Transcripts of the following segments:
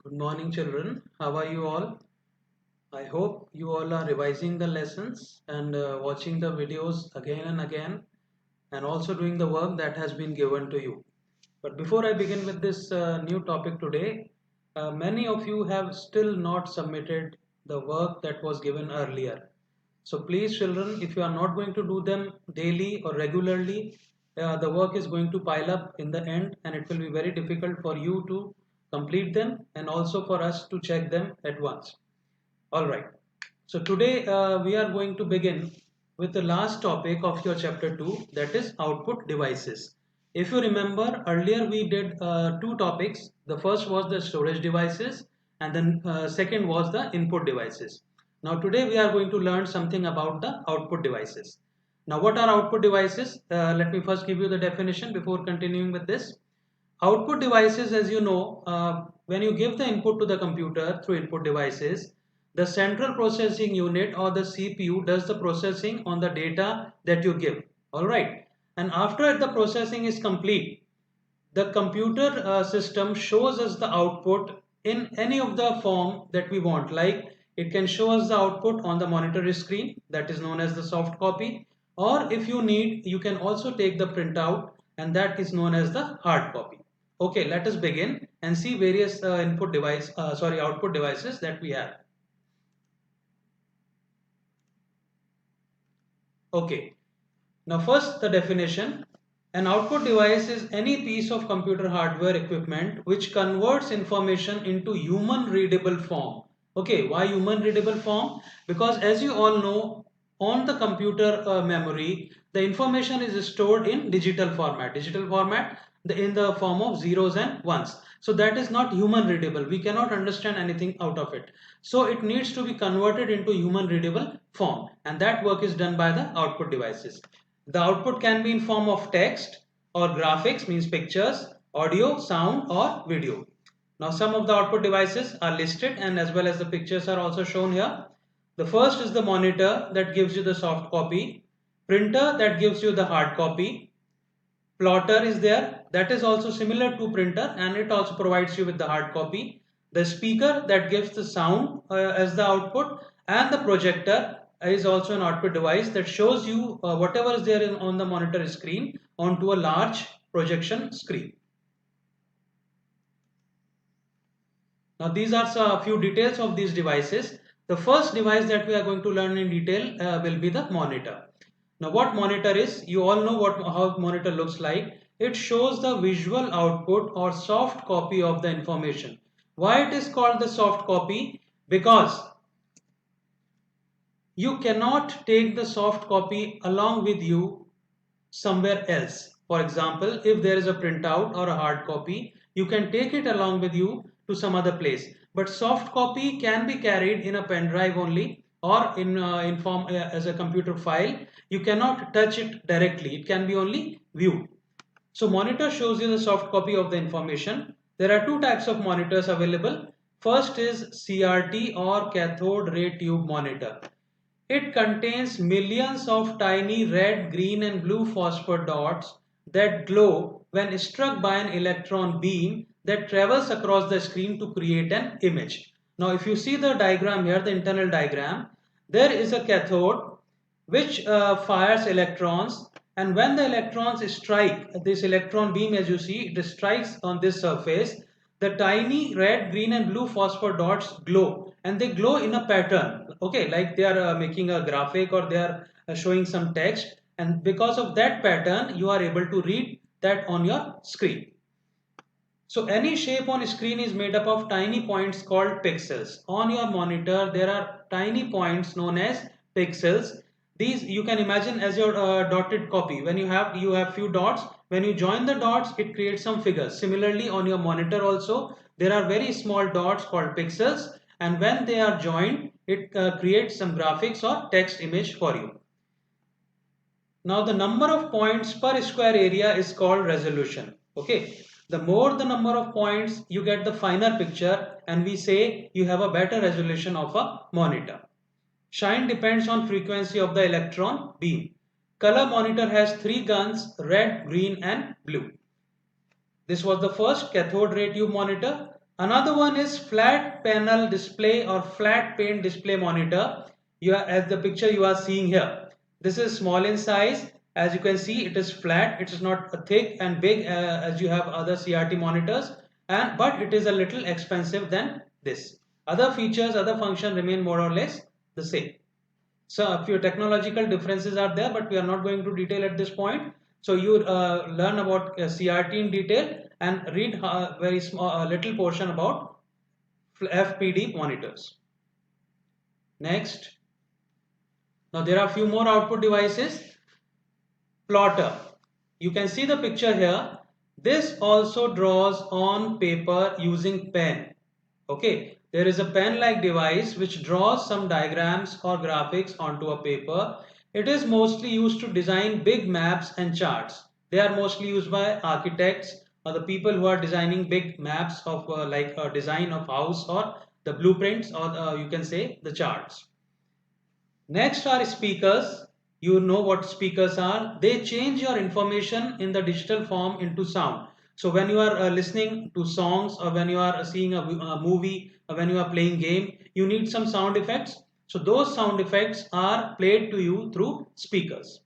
Good morning, children. How are you all? I hope you all are revising the lessons and watching the videos again and again, and also doing the work that has been given to you. But before I begin with this new topic today, many of you have still not submitted the work that was given earlier. So please, children, if you are not going to do them daily or regularly, the work is going to pile up in the end, and it will be very difficult for you to complete them and also for us to check them at once. All right. So today we are going to begin with the last topic of your chapter 2, that is output devices. If you remember earlier we did two topics. The first was the storage devices and then second was the input devices. Now today we are going to learn something about the output devices. Now what are output devices? Let me first give you the definition before continuing with this. Output devices, as you know, when you give the input to the computer through input devices, the central processing unit or the CPU does the processing on the data that you give. All right. And after the processing is complete, the computer system shows us the output in any of the form that we want. Like it can show us the output on the monitor screen, that is known as the soft copy, or if you need, you can also take the printout, and that is known as the hard copy. Okay, let us begin and see various output devices that we have. Okay, now first the definition. An output device is any piece of computer hardware equipment which converts information into human readable form. Okay, why human readable form? Because as you all know, on the computer memory, the information is stored in digital format. Digital format in the form of zeros and ones. So that is not human readable. We cannot understand anything out of it. So it needs to be converted into human readable form, and that work is done by the output devices. The output can be in form of text or graphics, means pictures, audio, sound or video. Now some of the output devices are listed and as well as the pictures are also shown here. The first is the monitor that gives you the soft copy, printer that gives you the hard copy, plotter is there, that is also similar to printer and it also provides you with the hard copy, the speaker that gives the sound as the output, and the projector is also an output device that shows you whatever is there on the monitor screen onto a large projection screen. Now these are a few details of these devices. The first device that we are going to learn in detail will be the monitor. Now what monitor is, you all know how monitor looks like. It shows the visual output or soft copy of the information. Why it is called the soft copy? Because you cannot take the soft copy along with you somewhere else. For example, if there is a printout or a hard copy, you can take it along with you to some other place. But soft copy can be carried in a pen drive only or in form as a computer file. You cannot touch it directly. It can be only viewed. So monitor shows you the soft copy of the information. There are two types of monitors available. First is CRT or cathode ray tube monitor. It contains millions of tiny red, green and blue phosphor dots that glow when struck by an electron beam that travels across the screen to create an image. Now if you see the diagram here, the internal diagram, there is a cathode which fires electrons, and when the electrons strike this electron beam, as you see it strikes on this surface, the tiny red, green and blue phosphor dots glow, and they glow in a pattern, okay, like they are making a graphic or they are showing some text, and because of that pattern you are able to read that on your screen. So any shape on screen is made up of tiny points called pixels. On your monitor, there are tiny points known as pixels. These you can imagine as your dotted copy. When you have few dots, when you join the dots, it creates some figures. Similarly, on your monitor also, there are very small dots called pixels, and when they are joined, it creates some graphics or text image for you. Now the number of points per square area is called resolution. Okay. The more the number of points, you get the finer picture, and we say you have a better resolution of a monitor. Shine depends on frequency of the electron beam. Color monitor has three guns, red, green and blue. This was the first cathode ray tube monitor. Another one is flat panel display or flat pane display monitor. You are, as the picture you are seeing here. This is small in size. As you can see, it is flat. It is not thick and big as you have other CRT monitors, and but it is a little expensive than this. Other features, other function remain more or less the same. So a few technological differences are there, but we are not going to detail at this point. So you learn about CRT in detail and read very small little portion about FPD monitors. Next, now there are few more output devices. Plotter. You can see the picture here. This also draws on paper using pen. Okay, there is a pen-like device which draws some diagrams or graphics onto a paper. It is mostly used to design big maps and charts. They are mostly used by architects or the people who are designing big maps of like a design of house or the blueprints or you can say the charts. Next are speakers. You know what speakers are. They change your information in the digital form into sound. So when you are listening to songs or when you are seeing a movie or when you are playing game, you need some sound effects. So those sound effects are played to you through speakers.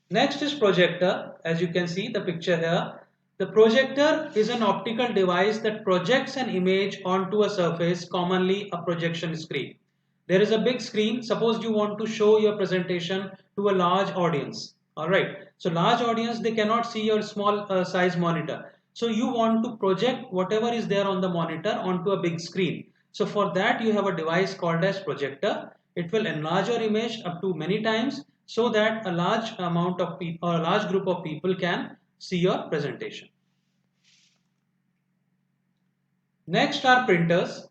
Next is projector. As you can see the picture here. The projector is an optical device that projects an image onto a surface, commonly a projection screen. There is a big screen. Suppose you want to show your presentation to a large audience. All right. So large audience, they cannot see your small size monitor. So you want to project whatever is there on the monitor onto a big screen. So for that you have a device called as projector. It will enlarge your image up to many times so that a large amount of people or a large group of people can see your presentation. Next are printers.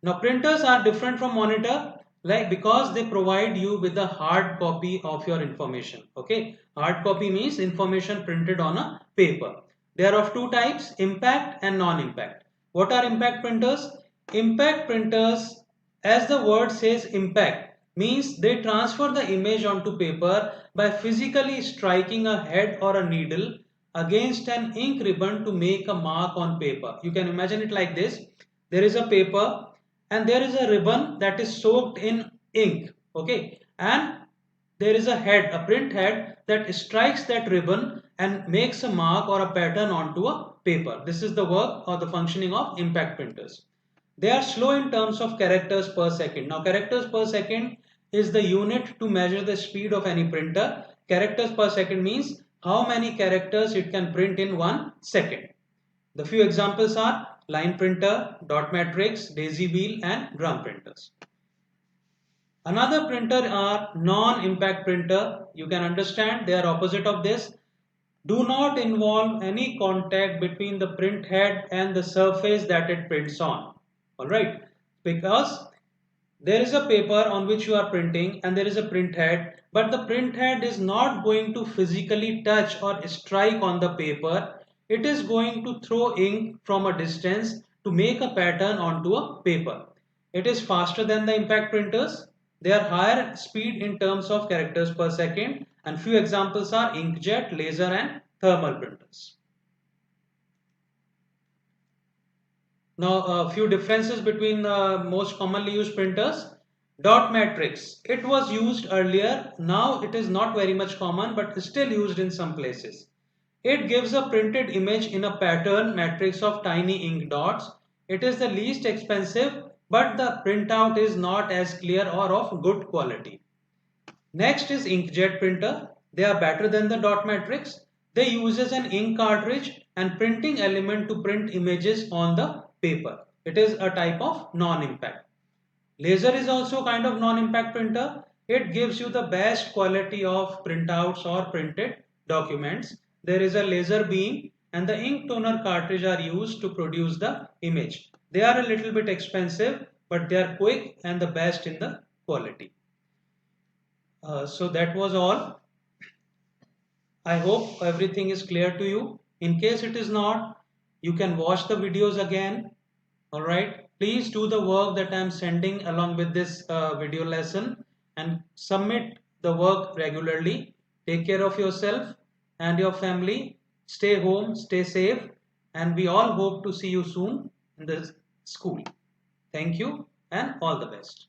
Now printers are different from monitor like because they provide you with a hard copy of your information. Okay, hard copy means information printed on a paper. They are of two types, impact and non-impact. What are impact printers? Impact printers, as the word says impact, means they transfer the image onto paper by physically striking a head or a needle against an ink ribbon to make a mark on paper. You can imagine it like this. There is a paper and there is a ribbon that is soaked in ink. Okay, and there is a head, a print head that strikes that ribbon and makes a mark or a pattern onto a paper. This is the work or the functioning of impact printers. They are slow in terms of characters per second. Now characters per second is the unit to measure the speed of any printer. Characters per second means how many characters it can print in 1 second. The few examples are line printer, dot matrix, daisy wheel and drum printers. Another printer are non-impact printer. You can understand they are opposite of this. Do not involve any contact between the print head and the surface that it prints on. Alright, because there is a paper on which you are printing and there is a print head, but the print head is not going to physically touch or strike on the paper. It is going to throw ink from a distance to make a pattern onto a paper. It is faster than the impact printers. They are higher speed in terms of characters per second, and few examples are inkjet, laser and thermal printers. Now, a few differences between the most commonly used printers. Dot matrix. It was used earlier. Now it is not very much common, but still used in some places. It gives a printed image in a pattern matrix of tiny ink dots. It is the least expensive, but the printout is not as clear or of good quality. Next is inkjet printer. They are better than the dot matrix. They uses an ink cartridge and printing element to print images on the paper. It is a type of non-impact. Laser is also kind of non-impact printer. It gives you the best quality of printouts or printed documents. There is a laser beam and the ink toner cartridge are used to produce the image. They are a little bit expensive, but they are quick and the best in the quality. So that was all. I hope everything is clear to you. In case it is not, you can watch the videos again. Alright. Please do the work that I am sending along with this video lesson and submit the work regularly. Take care of yourself and your family. Stay home, stay safe and we all hope to see you soon in the school. Thank you and all the best.